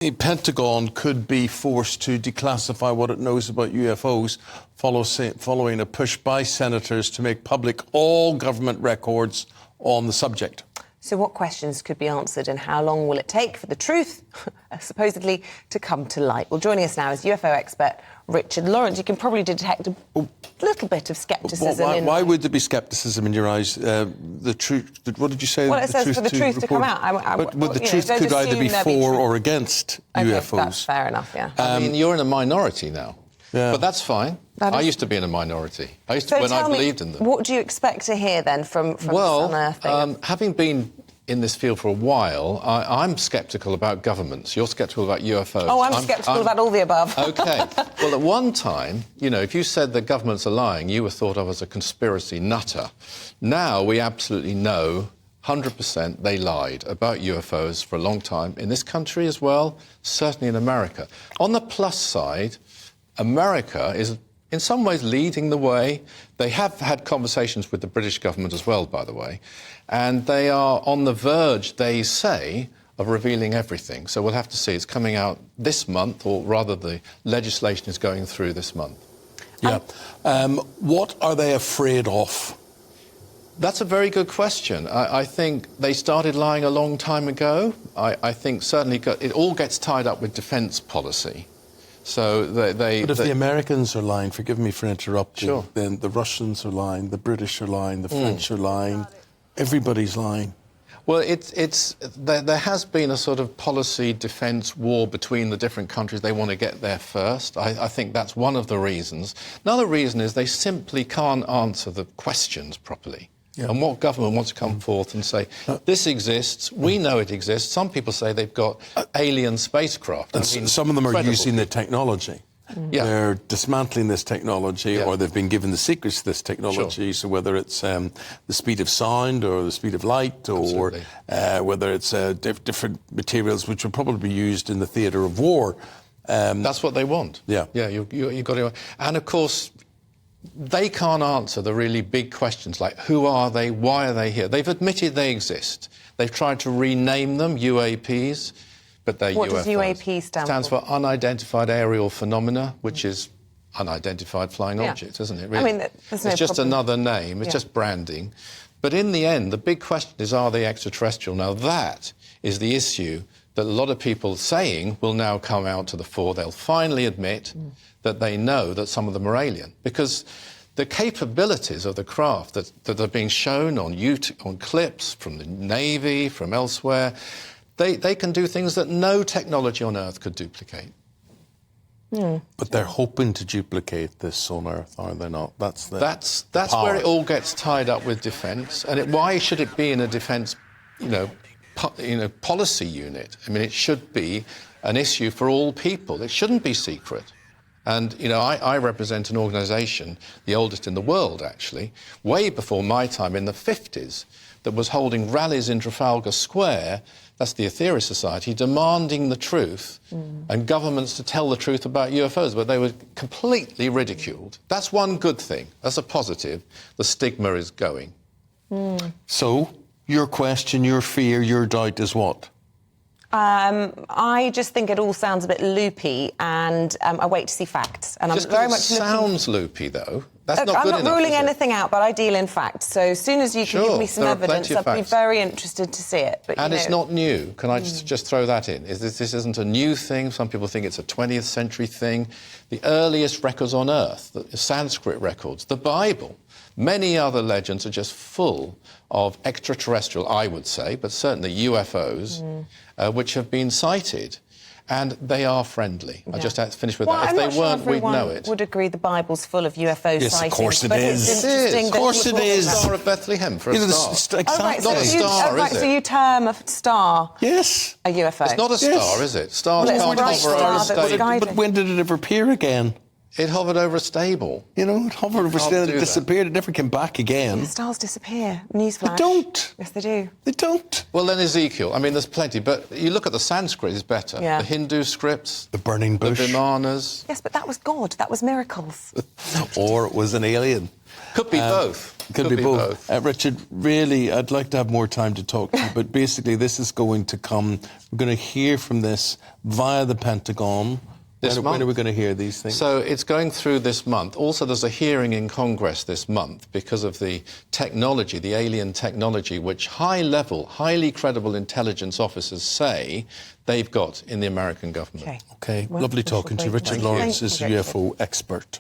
The Pentagon could be forced to declassify what it knows about UFOs following a push by senators to make public all government records on the subject. So what questions could be answered and how long will it take for the truth, supposedly, to come to light? Well, joining us now is UFO expert Richard Lawrence. You can probably detect a little bit of scepticism. Why would there be scepticism in your eyes? The truth, what did you say? Well, it says for the truth to come out. But the truth could either be for or against UFOs. That's fair enough, yeah. I mean, you're in a minority now. Yeah. But that's fine. I used to be in a minority. I believed in them. What do you expect to hear then from this unearthing? Having been in this field for a while, I'm sceptical about governments. You're sceptical about UFOs. Oh, I'm sceptical about all the above. OK. Well, at one time, you know, if you said the governments are lying, you were thought of as a conspiracy nutter. Now we absolutely know 100% they lied about UFOs for a long time, in this country as well, certainly in America. On the plus side, America is in some ways leading the way. They have had conversations with the British government as well, by the way, and they are on the verge, they say, of revealing everything. So we'll have to see. It's coming out this month, or rather the legislation is going through this month. Yeah. What are they afraid of? That's a very good question. I think they started lying a long time ago. I think certainly it all gets tied up with defence policy. So But if the Americans are lying, forgive me for interrupting, sure, then the Russians are lying, the British are lying, the French are lying, everybody's lying. Well, there has been a sort of policy defence war between the different countries. They want to get there first. I think that's one of the reasons. Another reason is they simply can't answer the questions properly. Yeah. And what government wants to come forth and say, this exists, we know it exists. Some people say they've got alien spacecraft. And some of them are using the technology. Yeah. They're dismantling this technology, yeah, or they've been given the secrets to this technology. Sure. So whether it's the speed of sound or the speed of light, or whether it's different materials which will probably be used in the theatre of war. That's what they want. Yeah. Yeah, you've got to... And, of course, they can't answer the really big questions like who are they, why are they here? They've admitted they exist. They've tried to rename them UAPs, but they're UFOs. What does UAP stand for? Stands for Unidentified Aerial Phenomena, which is unidentified flying objects, isn't it? Really? I mean, there's no it's just problem. another name. It's just branding. But in the end, the big question is, are they extraterrestrial? Now, that is the issue that a lot of people saying will now come out to the fore. They'll finally admit that they know that some of them are alien, because the capabilities of the craft that are being shown on clips from the Navy, from elsewhere, they can do things that no technology on Earth could duplicate. But they're hoping to duplicate this on Earth, are they not? That's where it all gets tied up with defence. And why should it be in a defence, policy unit? I mean, it should be an issue for all people. It shouldn't be secret. And, I represent an organisation, the oldest in the world, actually, way before my time, in the 50s, that was holding rallies in Trafalgar Square, that's the Aetherius Society, demanding the truth and governments to tell the truth about UFOs, but they were completely ridiculed. That's one good thing. That's a positive. The stigma is going. So, your question, your fear, your doubt is what? I just think it all sounds a bit loopy, and I wait to see facts. And just I'm very much sounds loopy, though. That's not I'm good enough. I'm not ruling anything out, but I deal in facts. So as soon as you can give me some evidence, I'd be very interested to see it. But, and it's not new. Can I just throw that in? This isn't a new thing. Some people think it's a 20th century thing. The earliest records on Earth, the Sanskrit records, the Bible, many other legends are just full of extraterrestrial, I would say, but certainly UFOs, which have been sighted. And they are friendly. Yeah. I just had to finish with that. If they weren't, we'd know it. Would agree the Bible's full of UFO sightings. Yes, of course it is. It's interesting of course it is. The Star of Bethlehem for a star. Exactly. Not a star, is it? So you term a star a UFO? It's not a star, is it? Stars can't hover over a stable. But when did it ever appear again? It hovered over a stable. It hovered over a stable, it disappeared, it never came back again. The stars disappear. Newsflash. They don't. Yes, they do. They don't. Well, then Ezekiel. I mean, there's plenty, but you look at the Sanskrit, it's better. Yeah. The Hindu scripts. The burning bush. The Vimanas. Yes, but that was God. That was miracles. Or it was an alien. Could be both. Could be both. Richard, really, I'd like to have more time to talk to you, but basically this is going to come, we're going to hear from this via the Pentagon. When are we going to hear these things? So it's going through this month. Also, there's a hearing in Congress this month because of the technology, the alien technology, which high-level, highly credible intelligence officers say they've got in the American government. Okay. Lovely talking to you. Richard Lawrence is a UFO expert.